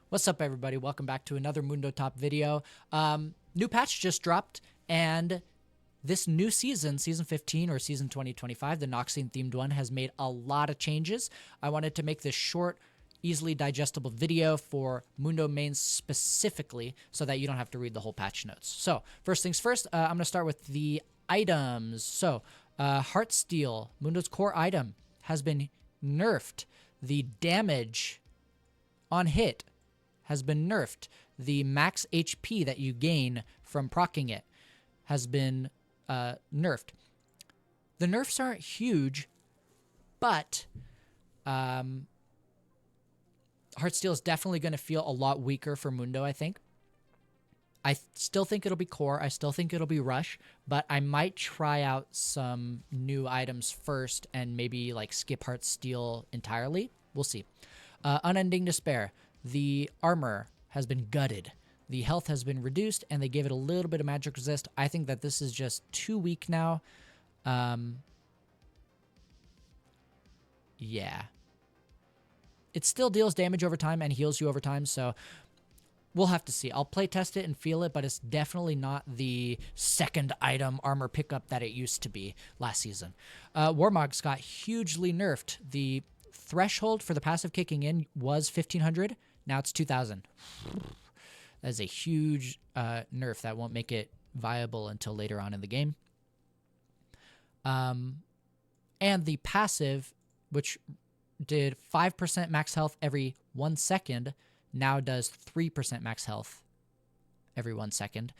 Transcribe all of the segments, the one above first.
What's up, everybody? Welcome back to another Mundo Top video. New patch just dropped, and this new season, Season 15 or Season 2025, the Noxian-themed one, has made a lot of changes. I wanted to make this short, easily digestible video for Mundo mains specifically so that you don't have to read the whole patch notes. So, first things first, I'm going to start with the items. So, Heartsteel, Mundo's core item, has been nerfed. The damage on hit has been nerfed. The max HP that you gain from proccing it has been nerfed. The nerfs aren't huge, but Heartsteel is definitely going to feel a lot weaker for Mundo, I think. I still think it'll be core. I still think it'll be rush, but I might try out some new items first and maybe like skip Heartsteel entirely. We'll see. Unending Despair. The armor has been gutted. The health has been reduced, and they gave it a little bit of magic resist. I think that this is just too weak now. Yeah. It still deals damage over time and heals you over time, so we'll have to see. I'll play test it and feel it, but it's definitely not the second item armor pickup that it used to be last season. Warmog's got hugely nerfed. The threshold for the passive kicking in was 1,500. Now it's 2,000. That is a huge nerf that won't make it viable until later on in the game. And the passive, which did 5% max health every 1 second, now does 3% max health every 1 second.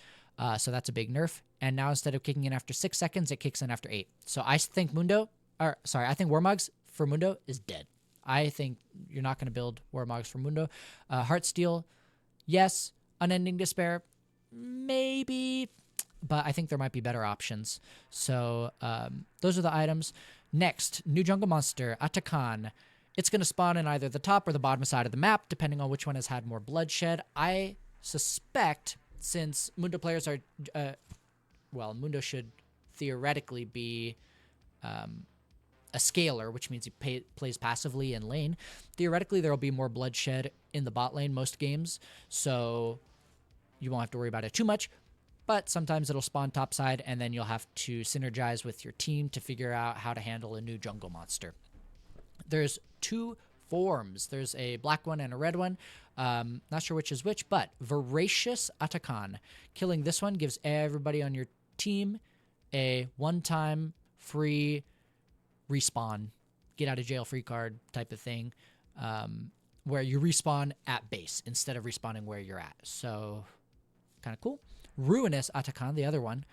So that's a big nerf. And now instead of kicking in after 6 seconds, it kicks in after 8. So I think I think Warmogs for Mundo is dead. I think you're not going to build Warmogs for Mundo. Heartsteel, yes. Unending Despair, maybe. But I think there might be better options. So those are the items. Next, new jungle monster, Atakan. It's going to spawn in either the top or the bottom side of the map, depending on which one has had more bloodshed. I suspect, since Mundo players are... Mundo should theoretically be... a scaler, which means he plays passively in lane. Theoretically, there will be more bloodshed in the bot lane most games, so you won't have to worry about it too much, but sometimes it'll spawn topside, and then you'll have to synergize with your team to figure out how to handle a new jungle monster. There's 2 forms. There's a black one and a red one. Not sure which is which, but Voracious Atakan. Killing this one gives everybody on your team a one-time free respawn, get out of jail free card type of thing, where you respawn at base instead of respawning where you're at. So kind of cool. Ruinous Atakan, the other one,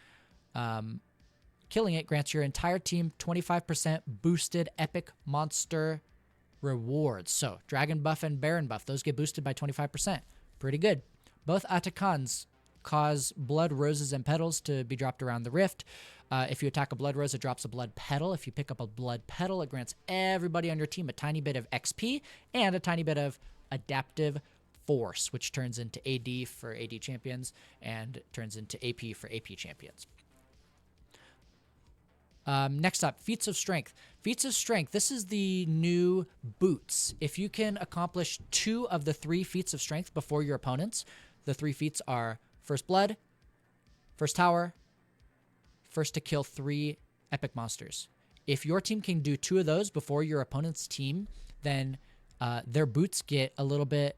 killing it grants your entire team 25% boosted epic monster rewards. So dragon buff and baron buff, those get boosted by 25%. Pretty good. Both Atakans cause blood roses and petals to be dropped around the rift. If you attack a blood rose, it drops a blood petal. If you pick up a blood petal, it grants everybody on your team a tiny bit of XP and a tiny bit of adaptive force, which turns into AD for AD champions and turns into AP for AP champions. Next up, Feats of Strength. Feats of Strength, this is the new boots. If you can accomplish 2 of the 3 Feats of Strength before your opponents, the 3 feats are First Blood, First Tower, First to kill 3 epic monsters. If your team can do 2 of those before your opponent's team, then their boots get a little bit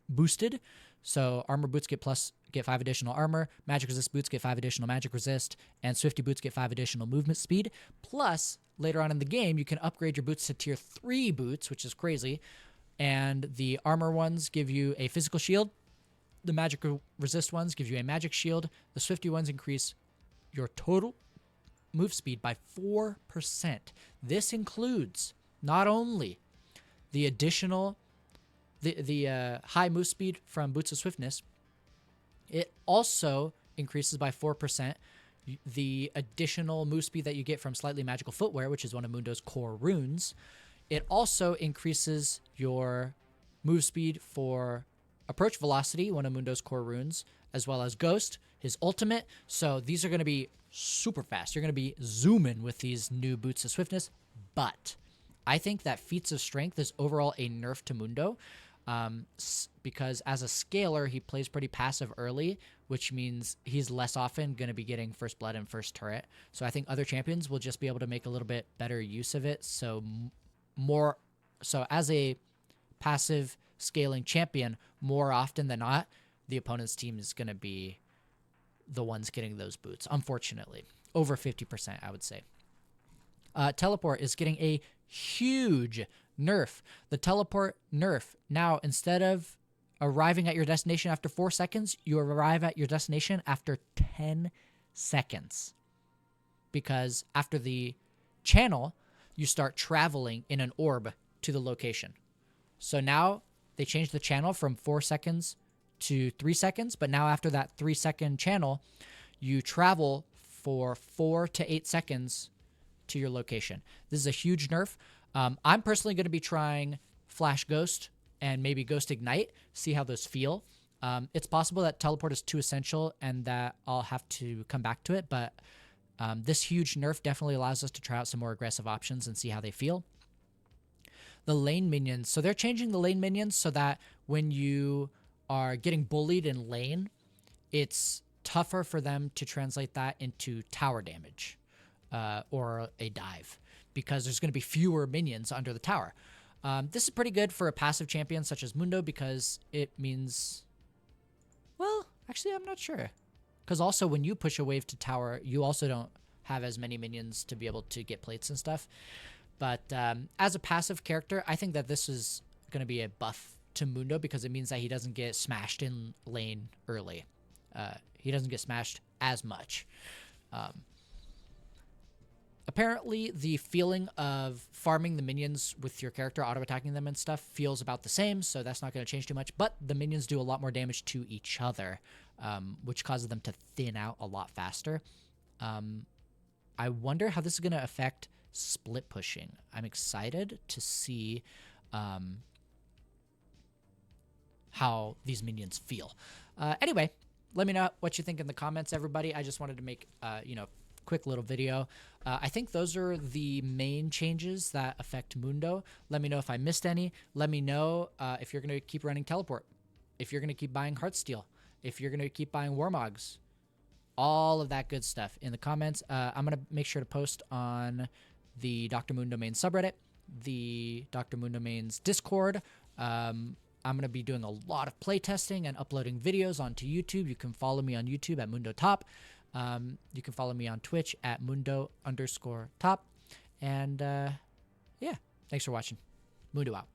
boosted. So armor boots get 5 additional armor, magic resist boots get 5 additional magic resist, and swifty boots get 5 additional movement speed. Plus, later on in the game, you can upgrade your boots to tier 3 boots, which is crazy. And the armor ones give you a physical shield. The magic resist ones give you a magic shield. The swifty ones increase your total move speed by 4%. This includes not only the additional the high move speed from Boots of Swiftness, it also increases by 4% the additional move speed that you get from Slightly Magical Footwear, which is one of Mundo's core runes. It also increases your move speed for Approach Velocity, one of Mundo's core runes, as well as Ghost, his ultimate. So these are going to be super fast. You're going to be zooming with these new Boots of Swiftness. But I think that Feats of Strength is overall a nerf to Mundo. because as a scaler, he plays pretty passive early, which means he's less often going to be getting first blood and first turret. So I think other champions will just be able to make a little bit better use of it. So as a passive scaling champion, more often than not, the opponent's team is going to be the ones getting those boots, unfortunately. Over 50%, I would say. Teleport is getting a huge nerf. The teleport nerf. Now, instead of arriving at your destination after 4 seconds, you arrive at your destination after 10 seconds. Because after the channel, you start traveling in an orb to the location. So now they changed the channel from 4 seconds to 3 seconds, but now after that 3-second channel, you travel for 4 to 8 seconds to your location. This is a huge nerf. I'm personally going to be trying Flash Ghost and maybe Ghost Ignite, see how those feel. It's possible that Teleport is too essential and that I'll have to come back to it, but this huge nerf definitely allows us to try out some more aggressive options and see how they feel. The lane minions. So they're changing the lane minions so that when you are getting bullied in lane, it's tougher for them to translate that into tower damage or a dive, because there's going to be fewer minions under the tower. This is pretty good for a passive champion such as Mundo, because it means, well, actually, I'm not sure. Because also when you push a wave to tower, you also don't have as many minions to be able to get plates and stuff. But as a passive character, I think that this is going to be a buff to Mundo, because it means that he doesn't get smashed in lane early. He doesn't get smashed as much. Apparently, the feeling of farming the minions with your character, auto-attacking them and stuff, feels about the same, so that's not going to change too much. But the minions do a lot more damage to each other, which causes them to thin out a lot faster. I wonder how this is going to affect split pushing. I'm excited to see how these minions feel. Anyway, let me know what you think in the comments, everybody. I just wanted to make, quick little video. I think those are the main changes that affect Mundo. Let me know if I missed any. Let me know if you're going to keep running Teleport, if you're going to keep buying Heartsteel, if you're going to keep buying Warmogs, all of that good stuff in the comments. I'm going to make sure to post on the Dr. Mundo Mains subreddit, the Dr. Mundo Mains Discord. I'm going to be doing a lot of playtesting and uploading videos onto YouTube. You can follow me on YouTube at Mundo Top. You can follow me on Twitch at Mundo_top. And yeah, thanks for watching. Mundo out.